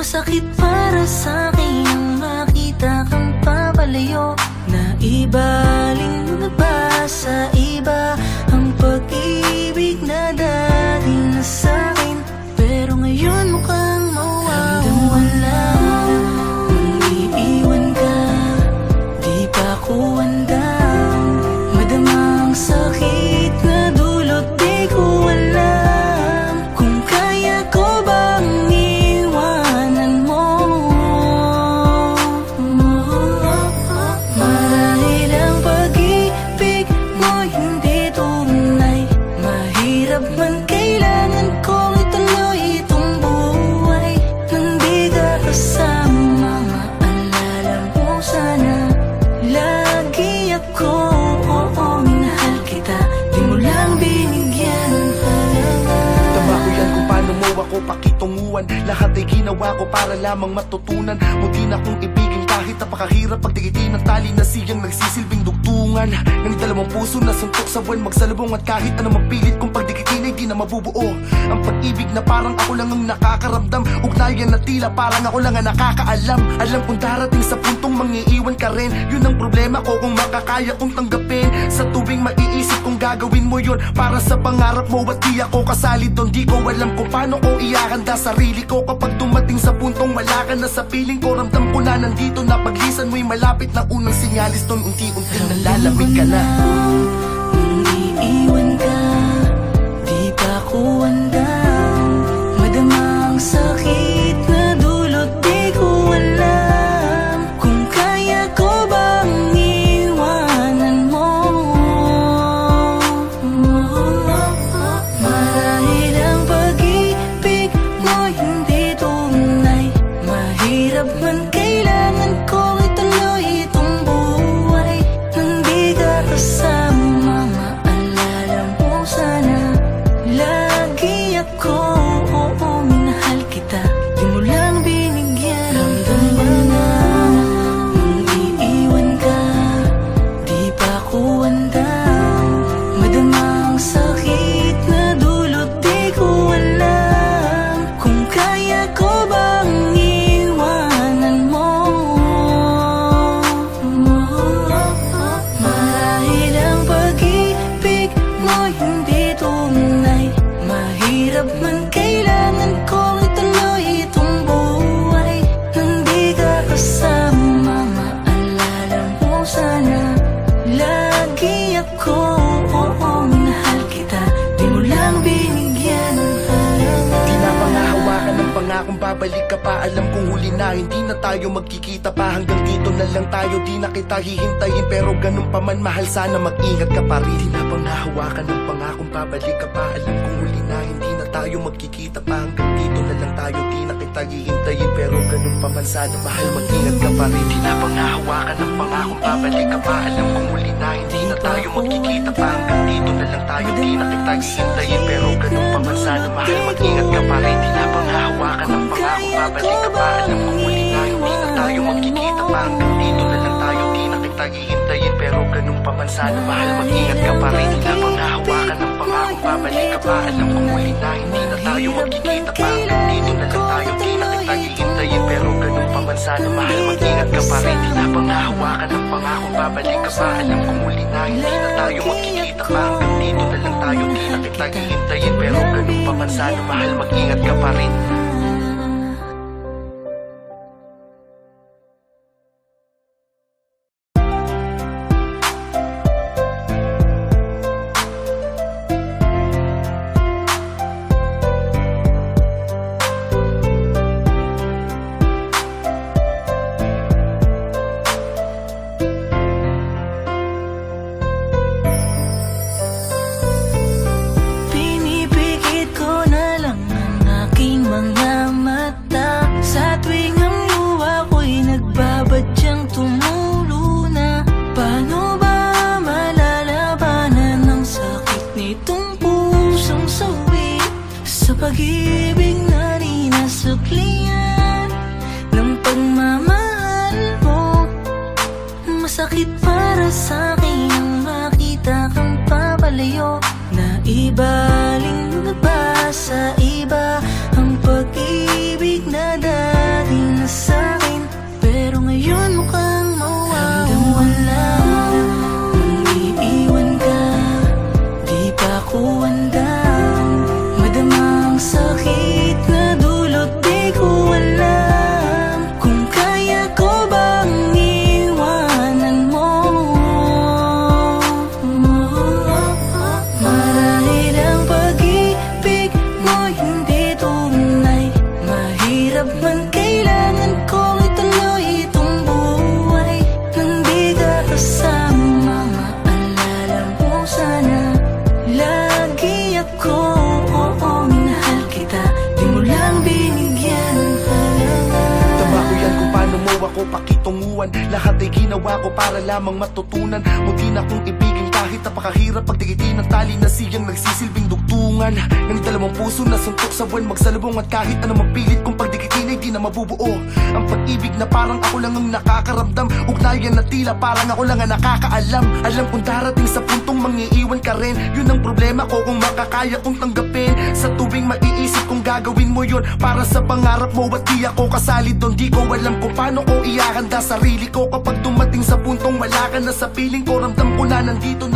Masakit para sa'kin ang makita kang papalayo. Naibaling mo na ba sa iba ang pag-ibig na dati na sa'kin? Pero ngayon mukhang mawawala. Nang iiwan ka, di pa ako handa. Madama ang sakit na dulot, di ko alam kung kaya ko bang iwanan mo. Marahil ang pag-ibig mo hindi tunay. Mahirap man kailangan kong ituloy itong buhay. Nang di ka kasama, maalala mo sana lagi ako. Oo, minahal kita, di mo lang binigyan ng halaga. Tama ko yan kung paano mo ako pakitunguan. Lahat ay ginawa ko para lamang matutunan. Munti na kong ibigin kahit napakahirap. Pagdikitin ng tali na siyang nagsisilbing dugtungan ng dalawang puso na suntok sa buwan magsalubong. At kahit ano mapilit kung pagdikitin ay di na mabubuo. Ang pag-ibig na parang ako lang ang nakakaramdam. Ugnayan na tila parang ako lang ang nakakaalam. Alam kong darating sa puntong mangiiwan ka rin. Yun ang problema ko kung makakaya kong tanggapin. Sa tuwing maiisip kong gagawin mo yun para sa pangarap mo at di ako kasali doon. Di ko alam kung paano ko ihahanda sarili ko kapag dumating sa puntong wala ka na sa piling ko. Ramdam ko na nandito na paglisan mo'y malapit na unang sinyalis doon. Unti-unting nalalamig ka na. Nung iiwan ka, di pa ako handa. Madama ang sakit na dulot, di ko alam kung kaya ko bang iwanan mo. Marahil ang pag-ibig mo hindi tunay. Mahirap man kailangan kong ituloy itong buhay. Nang di ka kasama, maalala mo sana lagi ako. Oo, minahal kita, di mo lang binigyan. Ramdam mo na nung iiwan ka, di pa ako handa. Madama ang sakit na dulot, di ko alam kung kaya ko bang iwanan mo. Marahil ang pag-ibig mo hindi tunay. Mahirap man kailangan kong ituloy itong buhay. Nang di ka kasama, maalala mo sana lagi ako. Oo, minahal kita, di mo lang binigyan ng halaga. Di na pa nga hawakan ng pangakong babalik ka pa. Alam kong huli na hindi na tayo magkikita pa. Hanggang dito na lang tayo, di na kita hihintayin. Pero ganun pa man mahal, sana mag-ingat ka pa rin. Di na pa nga hawakan ng pangakong babalik ka pa. Alam kong huli na hindi na tayo magkikita pa. Hanggang dito na lang tayo, di na kita hihintayin. Pero ganun pa man, sana mahal, mag-ingat ka pa rin. Di na pa nga hawakan ng pangakong babalik ka pa. Alam kong huli na hindi na tayo magkikita pa. Hanggang dito na lang tayo, di na kita hihintayin. Pero ganun pa man, sana mahal, mag-ingat ka pa rin. Di na pa nga hawakan ng pangakong babalik ka pa. Alam kong huli na hindi na tayo magkikita pa. Hanggang dito na lang tayo, di na kita hihintayin. Pero ganun pa man, sana mahal, mag-ingat ka pa rin. Di na pa nga hawakan ng pangakong babalik ka pa. Alam kong huli na hindi na tayo magkikita pa. Hanggang dito na lang tayo, di na kita hihintayin. Pero ganun pa man, sana mahal, mag-ingat ka pa rin. Di na pa nga hawakan ng pangakong babalik ka pa. Alam kong huli na hindi na tayo magkikita pa. Hanggang dito na lang tayo, di na kita hihintayin. Pero ganun pa man, sana mahal, mag-ingat ka pa rin. pag-ibig na rinasuklian ng pagmamahal mo. Masakit para sa'kin ang makita kang papalayo. Naibaling mo na ba sa iba ang pag-ibig na dahil hirap man kailangan kong ituloy itong buhay. Nang di ka kasama, maalala mo sana lagi ako. Oo, minahal kita, di mo lang binigyan ng halaga. Tama ko yan kung paano mo ako pakitunguan. Lahat ay ginawa ko para lamang matutunan. Munti na kong ibigin kahit napakahirap pagdikitin ng tali na siyang nagsisilbing dugtungan ng dalawang puso na suntok sa buwan magsalubong. At kahit anong mapilit kong pagdikitin ay di na mabubuo ang pag-ibig na parang ako lang ang nakakaramdam. Ugnayan na tila parang ako lang ang nakakaalam. Alam kong darating sa puntong mangiiwan ka rin. Yun ang problema ko kung makakaya kong tanggapin. Sa tuwing maiisip kong gagawin mo yun para sa pangarap mo at di ako kasali doon. Di ko alam kung paano ko ihahanda sarili ko kapag dumating sa puntong wala ka na sa piling ko. Ramdam ko na nandito